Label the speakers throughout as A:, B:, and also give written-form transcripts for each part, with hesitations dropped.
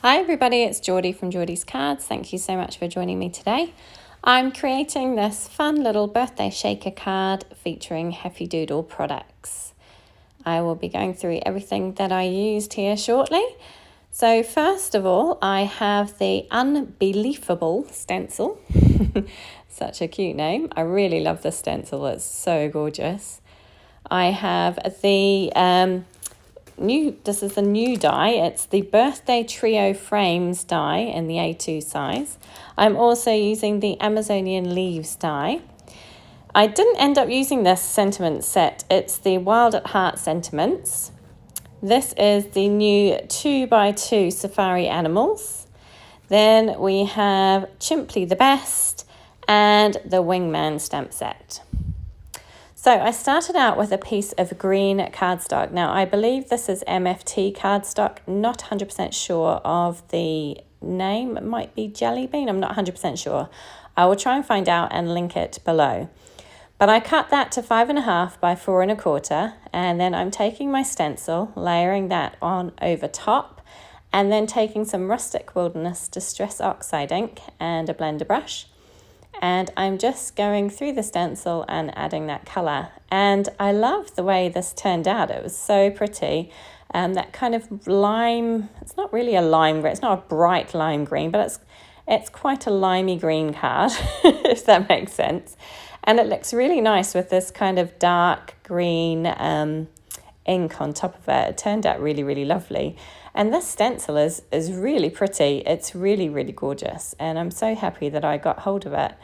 A: Hi everybody, it's Geordie from Geordie's Cards. Thank you so much for joining me today. I'm creating this fun little birthday shaker card featuring Heffy Doodle products. I will be going through everything that I used here shortly. So first of all, I have the Unbe-leaf-able stencil. Such a cute name. I really love the stencil, it's so gorgeous. I have the this is the new die. It's the Birthday Trio Frames die in the A2 size. I'm also using the Amazonian Leaves die. I didn't end up using this sentiment set. It's the Wild at Heart sentiments. This is the new 2x2 Safari Animals. Then we have Chimply the Best and the Wingman stamp set. So I started out with a piece of green cardstock. Now I believe this is MFT cardstock, not 100% sure of the name. It might be Jelly Bean, I'm not 100% sure. I will try and find out and link it below. But I cut that to 5.5 by 4.25, and then I'm taking my stencil, layering that on over top, and then taking some Rustic Wilderness Distress Oxide ink and a blender brush. And I'm just going through the stencil and adding that colour. And I love the way this turned out. It was so pretty. That kind of lime, it's not really a lime green, it's not a bright lime green, but it's quite a limey green card, if that makes sense. And it looks really nice with this kind of dark green ink on top of it. It turned out really, really lovely. And this stencil is really pretty. It's really, really gorgeous. And I'm so happy that I got hold of it.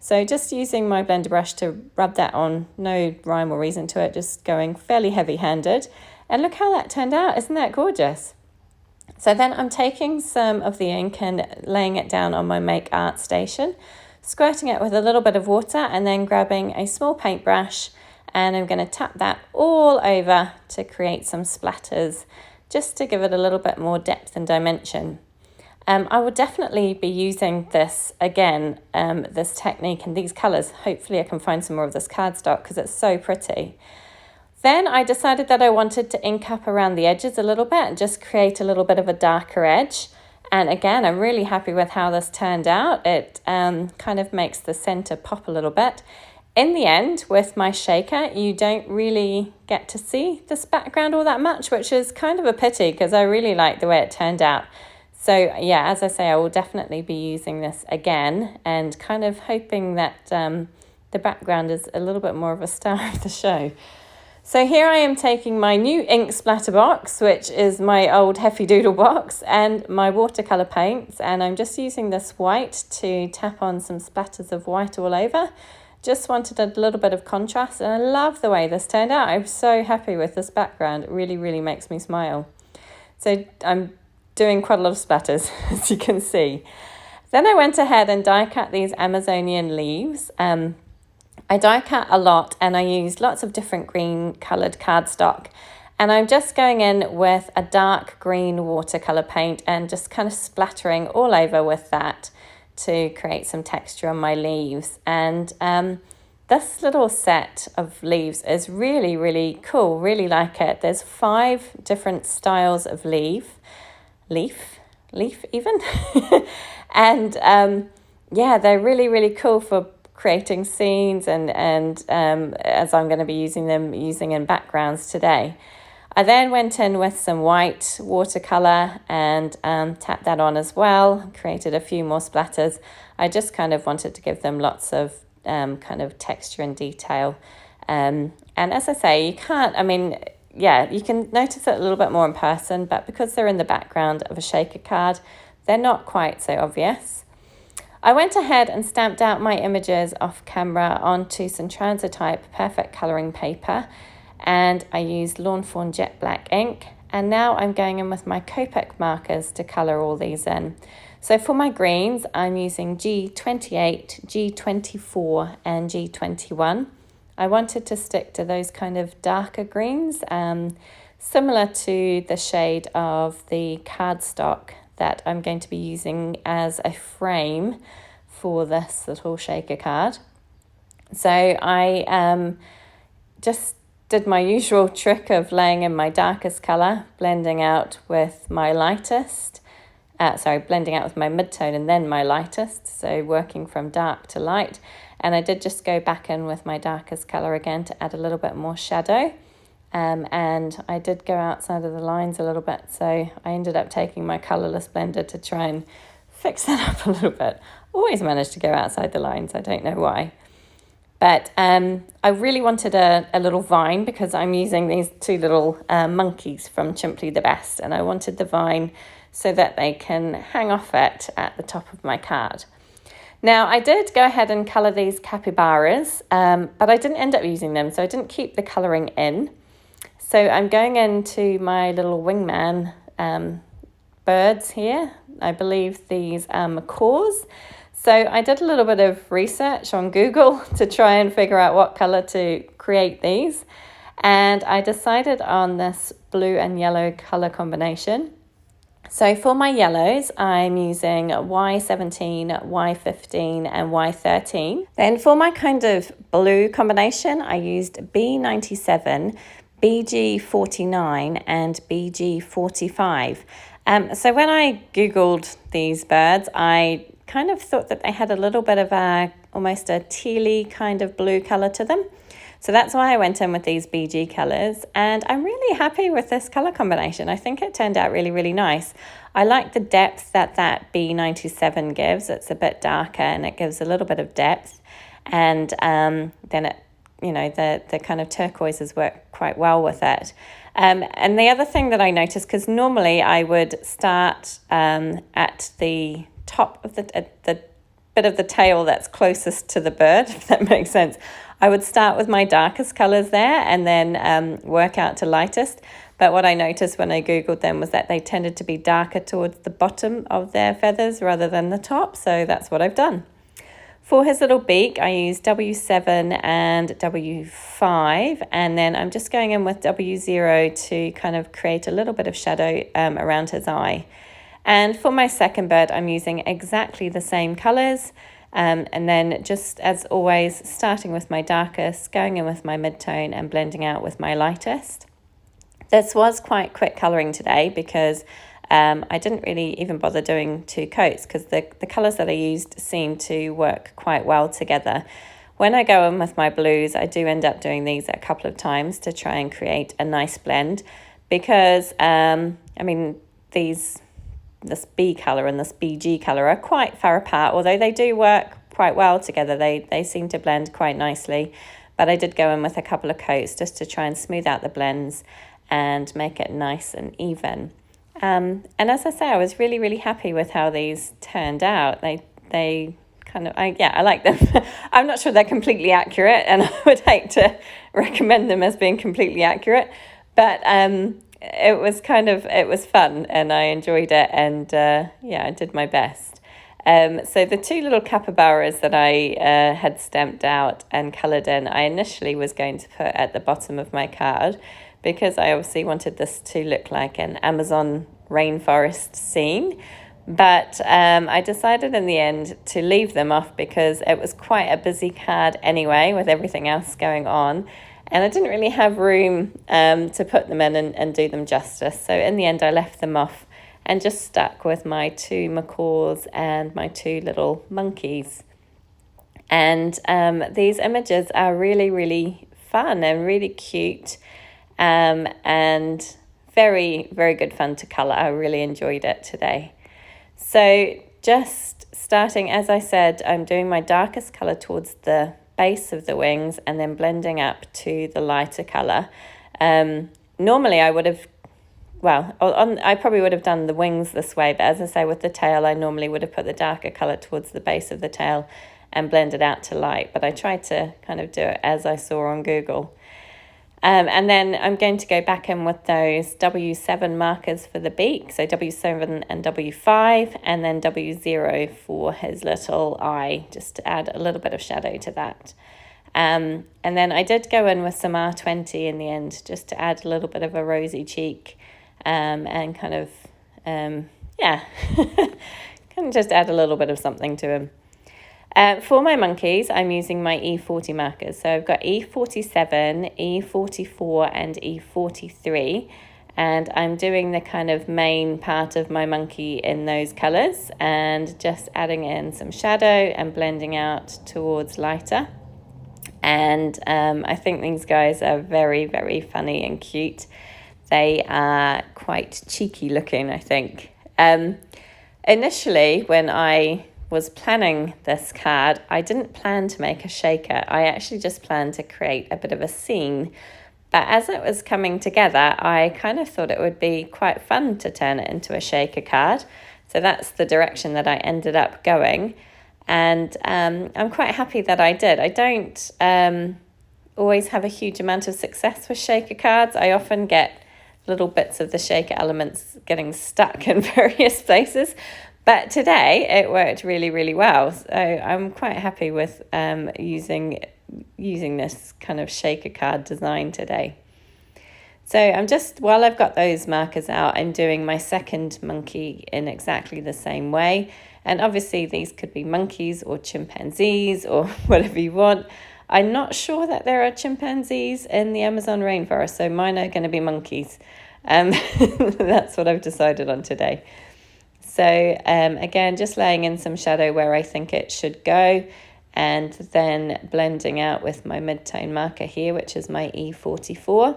A: So just using my blender brush to rub that on, no rhyme or reason to it, just going fairly heavy-handed. And look how that turned out. Isn't that gorgeous? So then I'm taking some of the ink and laying it down on my Make Art station, squirting it with a little bit of water, and then grabbing a small paintbrush, and I'm going to tap that all over to create some splatters, just to give it a little bit more depth and dimension. I will definitely be using this again, this technique and these colours. Hopefully I can find some more of this cardstock because it's so pretty. Then I decided that I wanted to ink up around the edges a little bit and just create a little bit of a darker edge. And again, I'm really happy with how this turned out. It kind of makes the centre pop a little bit. In the end, with my shaker, you don't really get to see this background all that much, which is kind of a pity because I really like the way it turned out. So yeah, as I say, I will definitely be using this again and kind of hoping that the background is a little bit more of a star of the show. So here I am taking my new ink splatter box, which is my old Heffy Doodle box, and my watercolour paints, and I'm just using this white to tap on some splatters of white all over. Just wanted a little bit of contrast, and I love the way this turned out. I'm so happy with this background. It really, really makes me smile. So I'm doing quite a lot of splatters, as you can see. Then I went ahead and die cut these Amazonian leaves. I die cut a lot, and I used lots of different green coloured cardstock. And I'm just going in with a dark green watercolour paint and just kind of splattering all over with that to create some texture on my leaves. And this little set of leaves is really, really cool. Really like it. There's 5 different styles of leaf even. And yeah, they're really, really cool for creating scenes and as I'm going to be using in backgrounds today. I then went in with some white watercolour and tapped that on as well, created a few more splatters. I just kind of wanted to give them lots of kind of texture and detail. And as I say, you can't, I mean, yeah, you can notice it a little bit more in person, but because they're in the background of a shaker card, they're not quite so obvious. I went ahead and stamped out my images off camera onto some Transotype perfect colouring paper, and I used Lawn Fawn Jet Black ink, and now I'm going in with my Copic Markers to colour all these in. So for my greens, I'm using G28, G24 and G21. I wanted to stick to those kind of darker greens, similar to the shade of the cardstock that I'm going to be using as a frame for this little shaker card. So I just did my usual trick of laying in my darkest colour, blending out with my lightest, blending out with my midtone and then my lightest, so working from dark to light. And I did just go back in with my darkest colour again to add a little bit more shadow. And I did go outside of the lines a little bit, so I ended up taking my colourless blender to try and fix that up a little bit. Always managed to go outside the lines, I don't know why. But I really wanted a little vine because I'm using these two little monkeys from Chimply the Best, and I wanted the vine so that they can hang off it at the top of my card. Now, I did go ahead and colour these capybaras, but I didn't end up using them, so I didn't keep the colouring in. So I'm going into my little wingman birds here. I believe these are macaws. So I did a little bit of research on Google to try and figure out what colour to create these. And I decided on this blue and yellow colour combination. So for my yellows, I'm using Y17, Y15 and Y13. Then for my kind of blue combination, I used B97, BG49 and BG45. So when I Googled these birds, I kind of thought that they had a little bit of almost a tealy kind of blue colour to them. So that's why I went in with these BG colours, and I'm really happy with this colour combination. I think it turned out really, really nice. I like the depth that B97 gives. It's a bit darker and it gives a little bit of depth, and then it, the kind of turquoises work quite well with it. And the other thing that I noticed, because normally I would start at the top of the bit of the tail that's closest to the bird, if that makes sense. I would start with my darkest colours there and then work out to lightest. But what I noticed when I Googled them was that they tended to be darker towards the bottom of their feathers rather than the top. So that's what I've done. For his little beak, I used W7 and W5. And then I'm just going in with W0 to kind of create a little bit of shadow around his eye. And for my second bird, I'm using exactly the same colours. And then just as always, starting with my darkest, going in with my midtone and blending out with my lightest. This was quite quick colouring today because I didn't really even bother doing two coats because the colours that I used seem to work quite well together. When I go in with my blues, I do end up doing these a couple of times to try and create a nice blend because, this B colour and this BG colour are quite far apart, although they do work quite well together. They seem to blend quite nicely, but I did go in with a couple of coats just to try and smooth out the blends and make it nice and even. And as I say, I was really, really happy with how these turned out. They kind of, I like them. I'm not sure they're completely accurate, and I would hate to recommend them as being completely accurate, but it was fun and I enjoyed it, and I did my best. So the two little capybaras that I had stamped out and coloured in, I initially was going to put at the bottom of my card because I obviously wanted this to look like an Amazon rainforest scene. But I decided in the end to leave them off because it was quite a busy card anyway with everything else going on. And I didn't really have room to put them in and do them justice. So in the end, I left them off and just stuck with my two macaws and my two little monkeys. And these images are really, really fun and really cute and very, very good fun to colour. I really enjoyed it today. So just starting, as I said, I'm doing my darkest colour towards the base of the wings and then blending up to the lighter colour. Normally I would have, I probably would have done the wings this way, but as I say, with the tail, I normally would have put the darker colour towards the base of the tail and blended out to light, but I tried to kind of do it as I saw on Google. And then I'm going to go back in with those W7 markers for the beak, so W7 and W5, and then W0 for his little eye, just to add a little bit of shadow to that. And then I did go in with some R20 in the end, just to add a little bit of a rosy cheek, and kind of, kind of just add a little bit of something to him. For my monkeys, I'm using my E40 markers. So I've got E47, E44 and E43. And I'm doing the kind of main part of my monkey in those colours and just adding in some shadow and blending out towards lighter. And I think these guys are very, very funny and cute. They are quite cheeky looking, I think. Initially, when I was planning this card, I didn't plan to make a shaker. I actually just planned to create a bit of a scene. But as it was coming together, I kind of thought it would be quite fun to turn it into a shaker card. So that's the direction that I ended up going. And I'm quite happy that I did. I don't always have a huge amount of success with shaker cards. I often get little bits of the shaker elements getting stuck in various places. But today it worked really, really well. So I'm quite happy with using this kind of shaker card design today. So I'm just, while I've got those markers out, I'm doing my second monkey in exactly the same way. And obviously these could be monkeys or chimpanzees or whatever you want. I'm not sure that there are chimpanzees in the Amazon rainforest, so mine are going to be monkeys. That's what I've decided on today. So again, just laying in some shadow where I think it should go, and then blending out with my mid-tone marker here, which is my E44.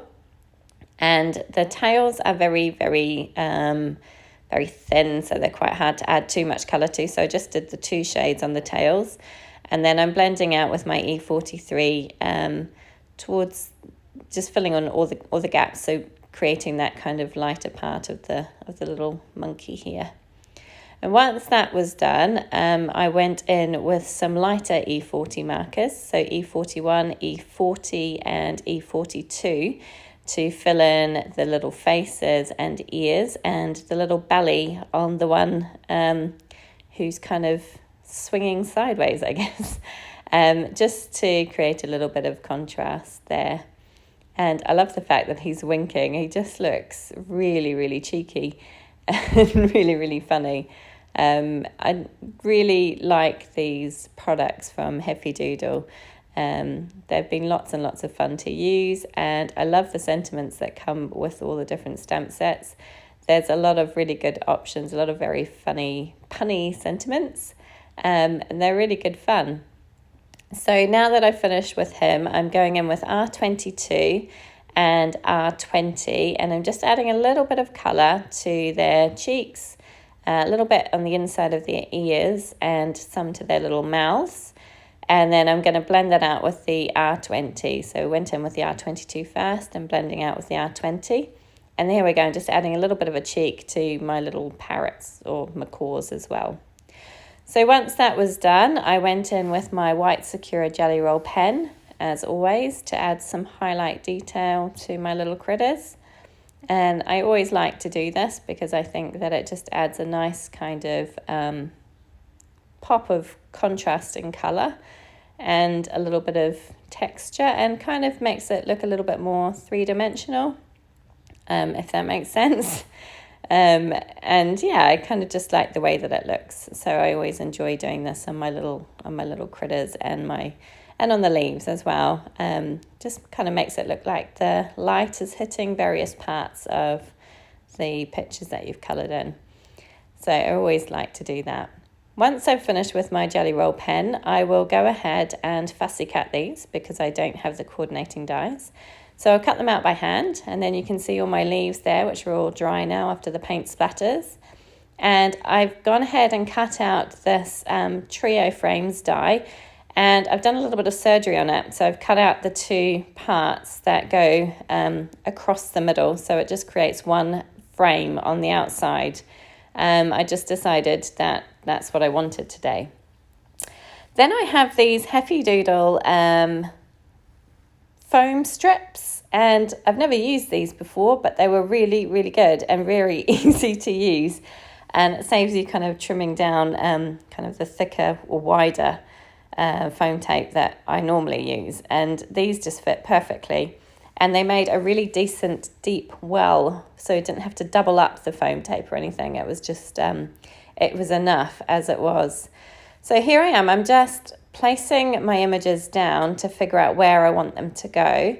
A: And the tails are very, very, very thin, so they're quite hard to add too much colour to. So I just did the 2 shades on the tails. And then I'm blending out with my E43 towards just filling on all the gaps, so creating that kind of lighter part of the little monkey here. And once that was done, I went in with some lighter E40 markers, so E41, E40 and E42, to fill in the little faces and ears and the little belly on the one who's kind of swinging sideways, I guess, just to create a little bit of contrast there. And I love the fact that he's winking. He just looks really, really cheeky and really, really funny. I really like these products from Heffy Doodle. They've been lots and lots of fun to use, and I love the sentiments that come with all the different stamp sets. There's a lot of really good options, a lot of very funny, punny sentiments, and they're really good fun. So now that I've finished with him, I'm going in with R22 and R20, and I'm just adding a little bit of colour to their cheeks, a little bit on the inside of their ears, and some to their little mouths. And then I'm going to blend that out with the R20. So I went in with the R22 first and blending out with the R20. And here we go, I'm just adding a little bit of a cheek to my little parrots or macaws as well. So once that was done, I went in with my white Sakura Jelly Roll pen, as always, to add some highlight detail to my little critters. And I always like to do this because I think that it just adds a nice kind of pop of contrast in colour and a little bit of texture, and kind of makes it look a little bit more three-dimensional, if that makes sense. And yeah, I kind of just like the way that it looks. So I always enjoy doing this on my little critters and on the leaves as well. Just kind of makes it look like the light is hitting various parts of the pictures that you've coloured in. So I always like to do that. Once I've finished with my Jelly Roll pen, I will go ahead and fussy cut these because I don't have the coordinating dies. So I'll cut them out by hand, and then you can see all my leaves there, which are all dry now after the paint splatters. And I've gone ahead and cut out this Trio Frames die, and I've done a little bit of surgery on it. So I've cut out the 2 parts that go across the middle, so it just creates one frame on the outside. I just decided that that's what I wanted today. Then I have these Heffy Doodle foam strips, and I've never used these before, but they were really, really good and very easy to use, and it saves you kind of trimming down kind of the thicker or wider foam tape that I normally use, and these just fit perfectly. And they made a really decent deep well, so you didn't have to double up the foam tape or anything. It was just, it was enough as it was. So here I am, I'm just placing my images down to figure out where I want them to go.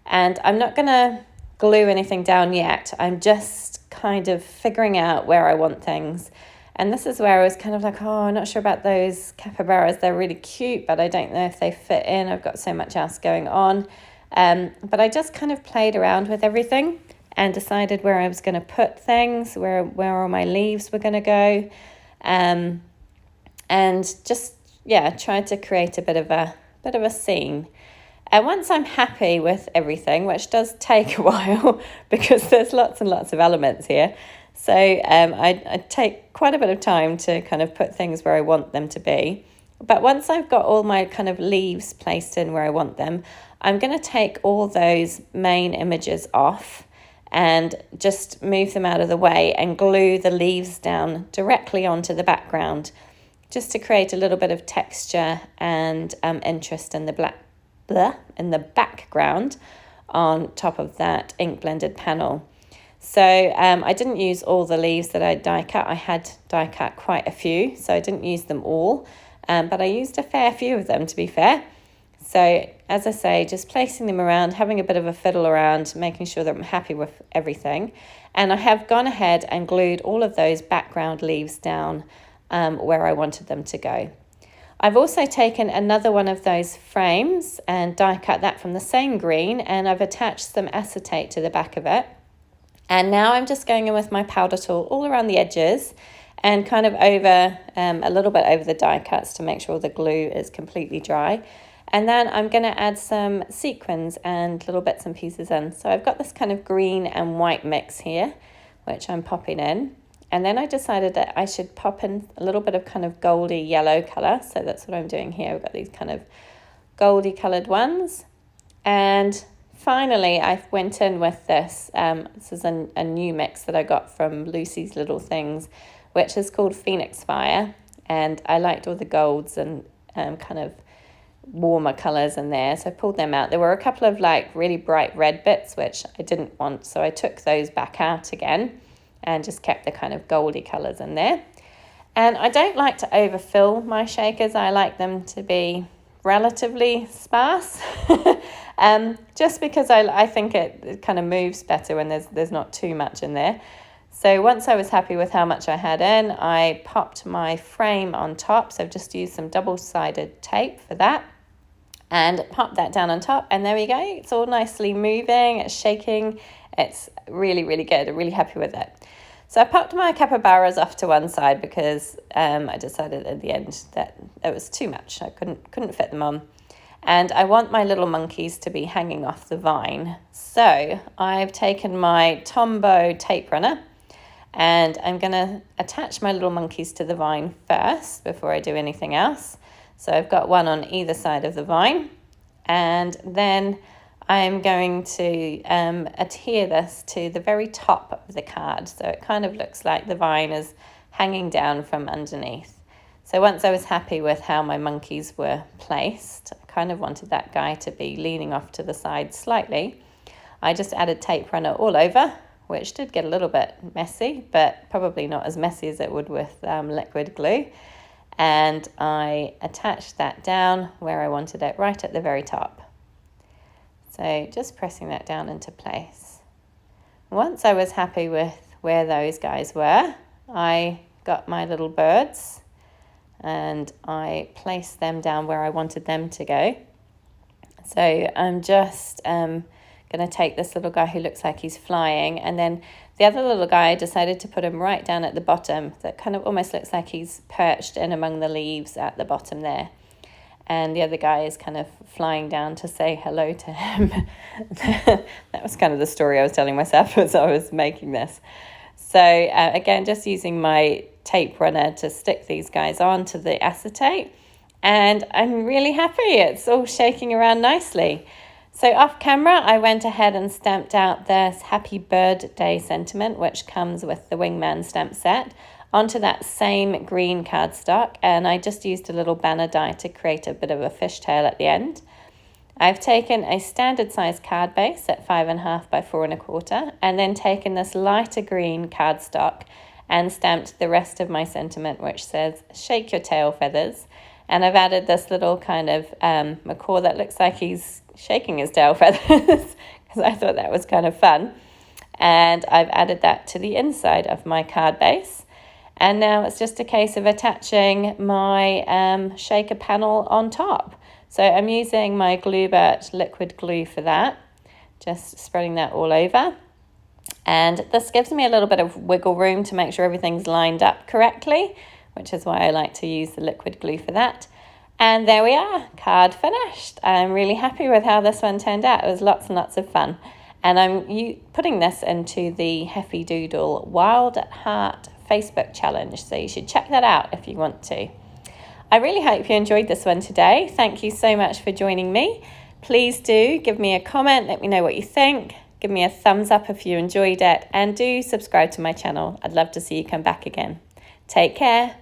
A: And I'm not gonna glue anything down yet. I'm just kind of figuring out where I want things. And this is where I was kind of like, oh, I'm not sure about those capybaras. They're really cute, but I don't know if they fit in. I've got so much else going on. But I just kind of played around with everything and decided where I was going to put things, where all my leaves were going to go. And just, yeah, tried to create a bit of a scene. And once I'm happy with everything, which does take a while because there's lots and lots of elements here, so I take quite a bit of time to kind of put things where I want them to be. But once I've got all my kind of leaves placed in where I want them, I'm going to take all those main images off and just move them out of the way and glue the leaves down directly onto the background, just to create a little bit of texture and interest in the background on top of that ink blended panel. So I didn't use all the leaves that I die cut. I had die cut quite a few, so I didn't use them all, but I used a fair few of them, to be fair. So as I say, just placing them around, having a bit of a fiddle around, making sure that I'm happy with everything. And I have gone ahead and glued all of those background leaves down where I wanted them to go. I've also taken another one of those frames and die cut that from the same green, and I've attached some acetate to the back of it. And now I'm just going in with my powder tool all around the edges and kind of over a little bit over the die cuts to make sure the glue is completely dry. And then I'm going to add some sequins and little bits and pieces in. So I've got this kind of green and white mix here, which I'm popping in. And then I decided that I should pop in a little bit of kind of goldy yellow colour. So that's what I'm doing here. I've got these kind of goldy coloured ones. And finally, I went in with this. This is a new mix that I got from Lucy's Little Things, which is called Phoenix Fire. And I liked all the golds and kind of warmer colours in there. So I pulled them out. There were a couple of like really bright red bits, which I didn't want. So I took those back out again and just kept the kind of goldy colours in there. And I don't like to overfill my shakers. I like them to be relatively sparse, just because I think it kind of moves better when there's not too much in there. So once I was happy with how much I had in, I popped my frame on top. So I've just used some double-sided tape for that and popped that down on top. And there we go. It's all nicely moving. It's shaking. It's really, really good. I'm really happy with it. So I popped my capybaras off to one side because I decided at the end that it was too much. I couldn't fit them on. And I want my little monkeys to be hanging off the vine. So I've taken my Tombow tape runner and I'm going to attach my little monkeys to the vine first before I do anything else. So I've got one on either side of the vine. And then I'm going to adhere this to the very top of the card. So it kind of looks like the vine is hanging down from underneath. So once I was happy with how my monkeys were placed, I kind of wanted that guy to be leaning off to the side slightly. I just added tape runner all over, which did get a little bit messy, but probably not as messy as it would with liquid glue. And I attached that down where I wanted it, right at the very top. So just pressing that down into place. Once I was happy with where those guys were, I got my little birds and I placed them down where I wanted them to go. So I'm just going to take this little guy who looks like he's flying, and then the other little guy, I decided to put him right down at the bottom. That kind of almost looks like he's perched in among the leaves at the bottom there. And the other guy is kind of flying down to say hello to him. That was kind of the story I was telling myself as I was making this. So again, just using my tape runner to stick these guys on to the acetate. And I'm really happy. It's all shaking around nicely. So off camera, I went ahead and stamped out this Happy Birthday sentiment, which comes with the Wingman stamp set, onto that same green cardstock, and I just used a little banner die to create a bit of a fishtail at the end. I've taken a standard size card base at 5.5 by 4.25, and then taken this lighter green cardstock and stamped the rest of my sentiment, which says "Shake your tail feathers." And I've added this little kind of macaw that looks like he's shaking his tail feathers because I thought that was kind of fun. And I've added that to the inside of my card base. And now it's just a case of attaching my shaker panel on top. So I'm using my Glubert liquid glue for that, just spreading that all over. And this gives me a little bit of wiggle room to make sure everything's lined up correctly, which is why I like to use the liquid glue for that. And there we are, card finished. I'm really happy with how this one turned out. It was lots and lots of fun. And I'm putting this into the Heffy Doodle Wild at Heart Facebook challenge, so you should check that out if you want to. I really hope you enjoyed this one today. Thank you so much for joining me. Please do give me a comment, let me know what you think. Give me a thumbs up if you enjoyed it, and do subscribe to my channel. I'd love to see you come back again. Take care.